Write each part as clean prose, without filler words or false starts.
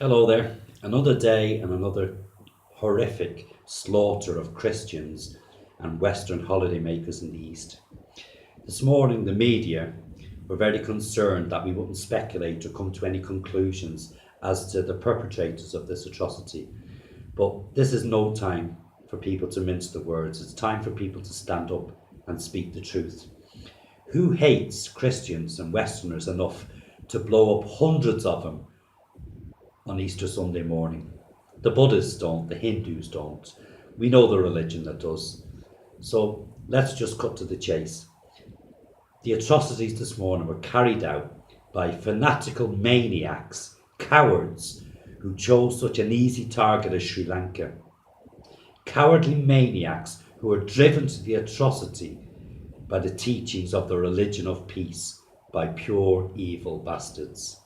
Hello there. Another day and another horrific slaughter of Christians and Western holidaymakers in the East. This morning, the media were very concerned that we wouldn't speculate or come to any conclusions as to the perpetrators of this atrocity. But this is no time for people to mince the words. It's time for people to stand up and speak the truth. Who hates Christians and Westerners enough to blow up hundreds of them on Easter Sunday morning? The Buddhists don't, the Hindus don't. We know the religion that does. So let's just cut to the chase. The atrocities this morning were carried out by fanatical maniacs, cowards, who chose such an easy target as Sri Lanka. Cowardly maniacs who were driven to the atrocity by the teachings of the religion of peace by pure evil bastards.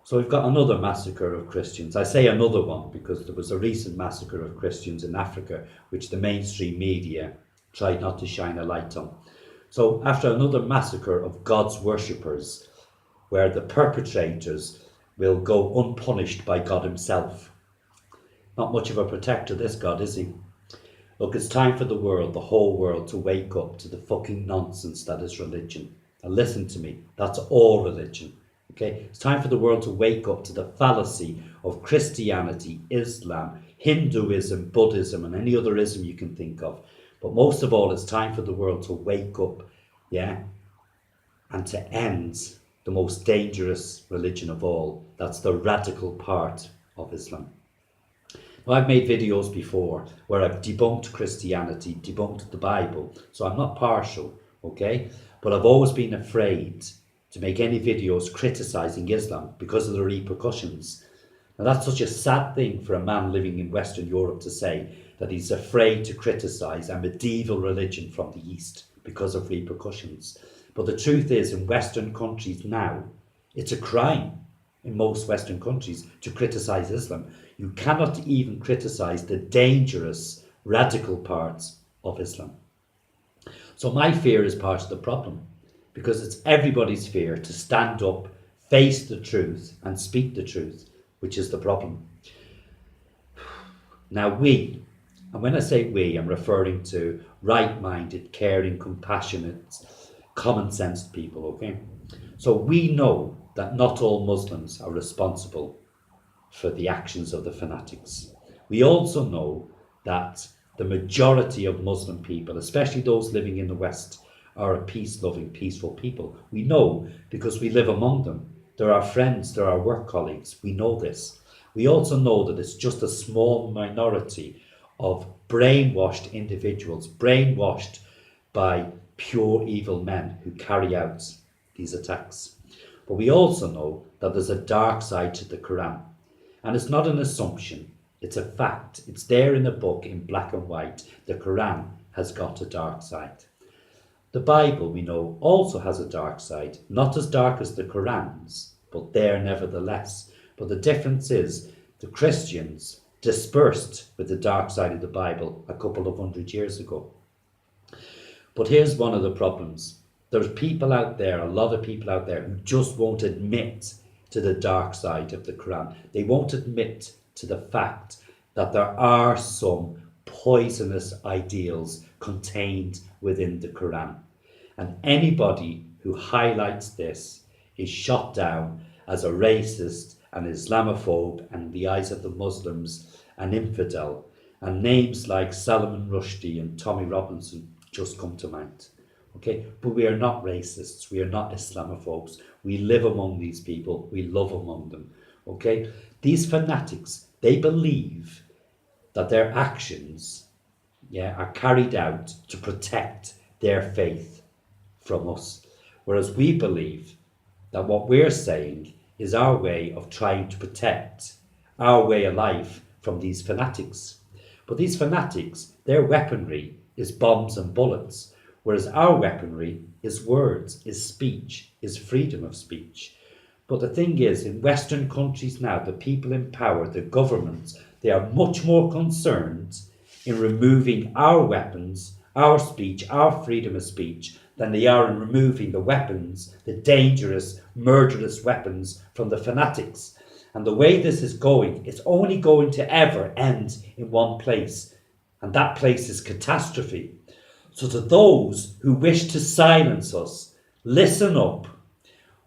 So we've got another massacre of Christians. I say another one because there was a recent massacre of Christians in Africa, which the mainstream media tried not to shine a light on. So after another massacre of God's worshippers, where the perpetrators will go unpunished by God himself. Not much of a protector, this God, is he? Look, it's time for the world, the whole world, to wake up to the fucking nonsense that is religion. And listen to me, that's all religion. Okay, it's time for the world to wake up to the fallacy of Christianity, Islam, Hinduism, Buddhism, and any other ism you can think of. But most of all, it's time for the world to wake up, and to end the most dangerous religion of all. That's the radical part of Islam. Now, I've made videos before where I've debunked Christianity, debunked the Bible, so I'm not partial, okay? But I've always been afraid to make any videos criticising Islam because of the repercussions. Now that's such a sad thing for a man living in Western Europe to say, that he's afraid to criticise a medieval religion from the East because of repercussions. But the truth is, in Western countries now, it's a crime in most Western countries to criticise Islam. You cannot even criticise the dangerous, radical parts of Islam. So my fear is part of the problem, because it's everybody's fear to stand up, face the truth and speak the truth, which is the problem. Now and when I say we, I'm referring to right-minded, caring, compassionate, common-sensed people, okay? So we know that not all Muslims are responsible for the actions of the fanatics. We also know that the majority of Muslim people, especially those living in the West, are a peace-loving, peaceful people. We know because we live among them. They're our friends, they're our work colleagues. We know this. We also know that it's just a small minority of brainwashed individuals, brainwashed by pure evil men who carry out these attacks. But we also know that there's a dark side to the Quran. And it's not an assumption, it's a fact. It's there in the book in black and white. The Quran has got a dark side. The Bible, we know, also has a dark side, not as dark as the Quran's, but there nevertheless. But the difference is the Christians dispersed with the dark side of the Bible a couple of 100 years ago. But here's one of the problems. There's people out there, a lot of people out there, who just won't admit to the dark side of the Quran. They won't admit to the fact that there are some poisonous ideals contained within the Quran. And anybody who highlights this is shot down as a racist, an Islamophobe, and in the eyes of the Muslims, an infidel. And names like Salman Rushdie and Tommy Robinson just come to mind. Okay, but we are not racists, we are not Islamophobes. We live among these people, we love among them. Okay, these fanatics, they believe that their actions are carried out to protect their faith from us. Whereas we believe that what we're saying is our way of trying to protect our way of life from these fanatics. But these fanatics, their weaponry is bombs and bullets, whereas our weaponry is words, is speech, is freedom of speech. But the thing is, in Western countries now, the people in power, the governments, they are much more concerned in removing our weapons, our speech, our freedom of speech, than they are in removing the weapons, the dangerous, murderous weapons from the fanatics. And the way this is going, it's only going to ever end in one place. And that place is catastrophe. So to those who wish to silence us, listen up.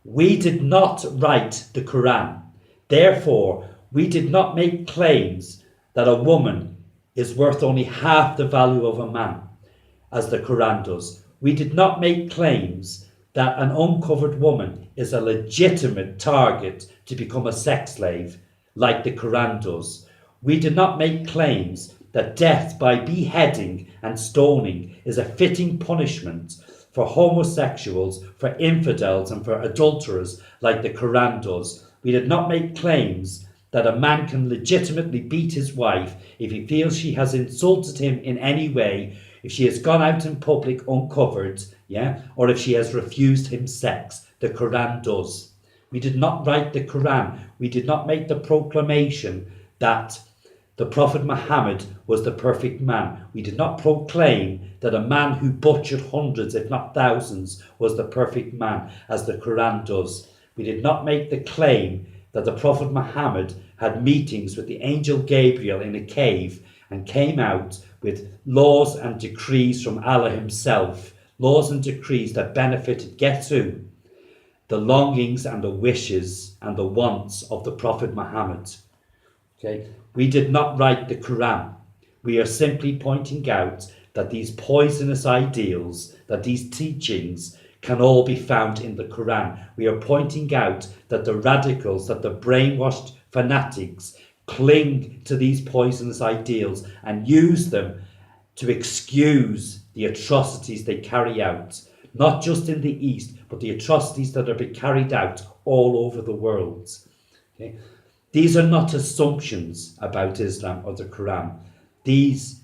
We did not write the Quran. Therefore, we did not make claims that a woman is worth only half the value of a man, as the Quran does. We did not make claims that an uncovered woman is a legitimate target to become a sex slave, like the Quran does. We did not make claims that death by beheading and stoning is a fitting punishment for homosexuals, for infidels, and for adulterers, like the Quran does. We did not make claims that a man can legitimately beat his wife if he feels she has insulted him in any way, if she has gone out in public uncovered, or if she has refused him sex. The Quran does. We did not write the Quran. We did not make the proclamation that the Prophet Muhammad was the perfect man. We did not proclaim that a man who butchered hundreds, if not thousands, was the perfect man, as the Quran does. We did not make the claim that the Prophet Muhammad had meetings with the angel Gabriel in a cave and came out with laws and decrees from Allah himself, laws and decrees that benefited, guess who? The longings and the wishes and the wants of the Prophet Muhammad. Okay? We did not write the Quran. We are simply pointing out that these poisonous ideals, that these teachings can all be found in the Quran. We are pointing out that the radicals, that the brainwashed fanatics cling to these poisonous ideals and use them to excuse the atrocities they carry out, not just in the East, but the atrocities that are being carried out all over the world. Okay? These are not assumptions about Islam or the Quran. These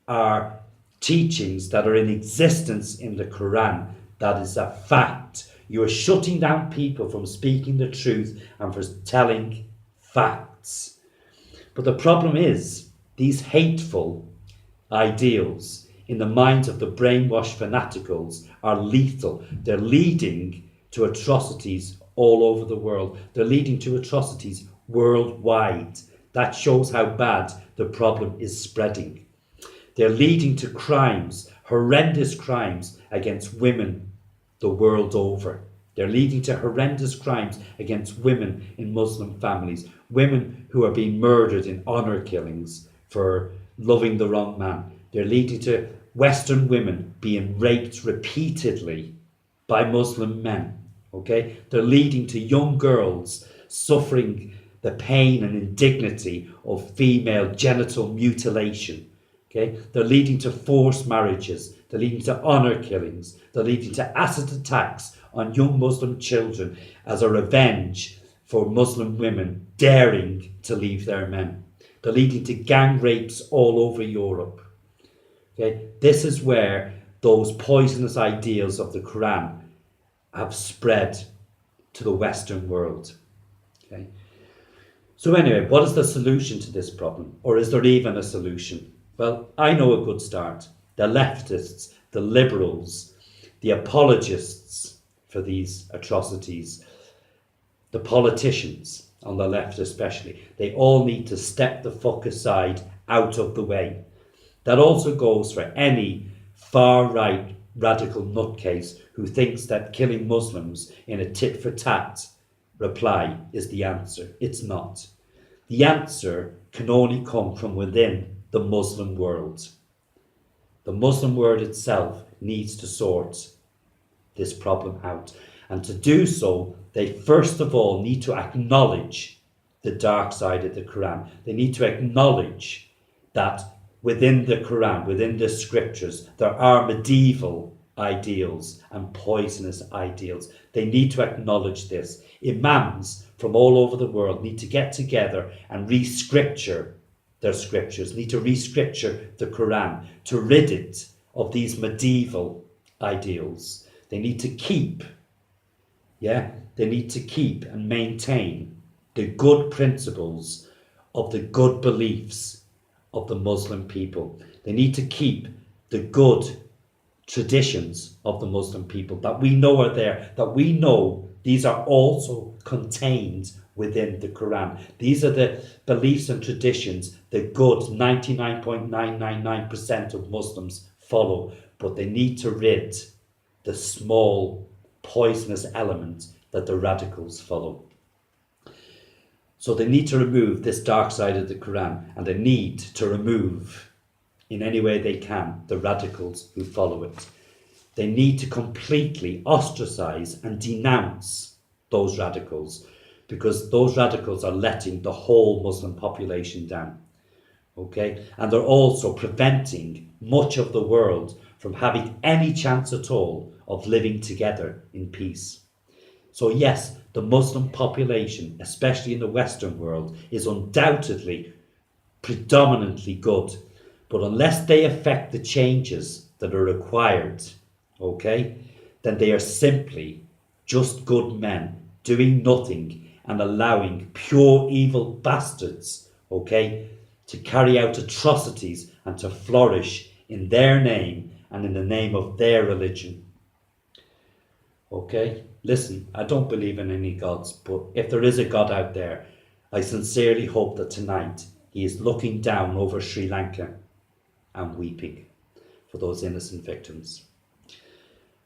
are teachings that are in existence in the Quran. That is a fact. You are shutting down people from speaking the truth and for telling facts. But the problem is, these hateful ideals in the minds of the brainwashed fanaticals are lethal. They're leading to atrocities all over the world. They're leading to atrocities worldwide. That shows how bad the problem is spreading. They're leading to crimes, horrendous crimes against women the world over. They're leading to horrendous crimes against women in Muslim families, women who are being murdered in honor killings for loving the wrong man. They're leading to Western women being raped repeatedly by Muslim men. Okay? They're leading to young girls suffering the pain and indignity of female genital mutilation. Okay? They're leading to forced marriages. They're leading to honor killings. They're leading to acid attacks on young Muslim children as a revenge for Muslim women daring to leave their men. They're leading to gang rapes all over Europe. Okay? This is where those poisonous ideals of the Quran have spread to the Western world. Okay? So anyway, what is the solution to this problem? Or is there even a solution? Well, I know a good start. The leftists, the liberals, the apologists for these atrocities, the politicians on the left especially, they all need to step the fuck aside, out of the way. That also goes for any far-right radical nutcase who thinks that killing Muslims in a tit-for-tat reply is the answer. It's not. The answer can only come from within the Muslim world. The Muslim world itself needs to sort this problem out. And to do so, they first of all need to acknowledge the dark side of the Quran. They need to acknowledge that within the Quran, within the scriptures, there are medieval ideals and poisonous ideals. They need to acknowledge this. Imams from all over the world need to get together and re-scripture their scriptures, need to re-scripture the Quran to rid it of these medieval ideals. They need to keep, and maintain the good principles of the good beliefs of the Muslim people. They need to keep the good traditions of the Muslim people that we know are there, that we know these are also contained within the Quran. These are the beliefs and traditions the good 99.999% of Muslims follow, but they need to rid the small poisonous element that the radicals follow. So they need to remove this dark side of the Quran, and they need to remove, in any way they can, the radicals who follow it. They need to completely ostracize and denounce those radicals, because those radicals are letting the whole Muslim population down. Okay? And they're also preventing much of the world from having any chance at all of living together in peace. So yes, the Muslim population, especially in the Western world, is undoubtedly predominantly good. But unless they affect the changes that are required, okay, then they are simply just good men doing nothing and allowing pure evil bastards, okay, to carry out atrocities and to flourish in their name and in the name of their religion. Okay? Listen, I don't believe in any gods, but if there is a God out there, I sincerely hope that tonight he is looking down over Sri Lanka and weeping for those innocent victims.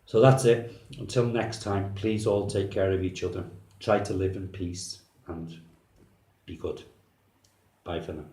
So that's it. Until next time, please all take care of each other. Try to live in peace and be good. Bye for now.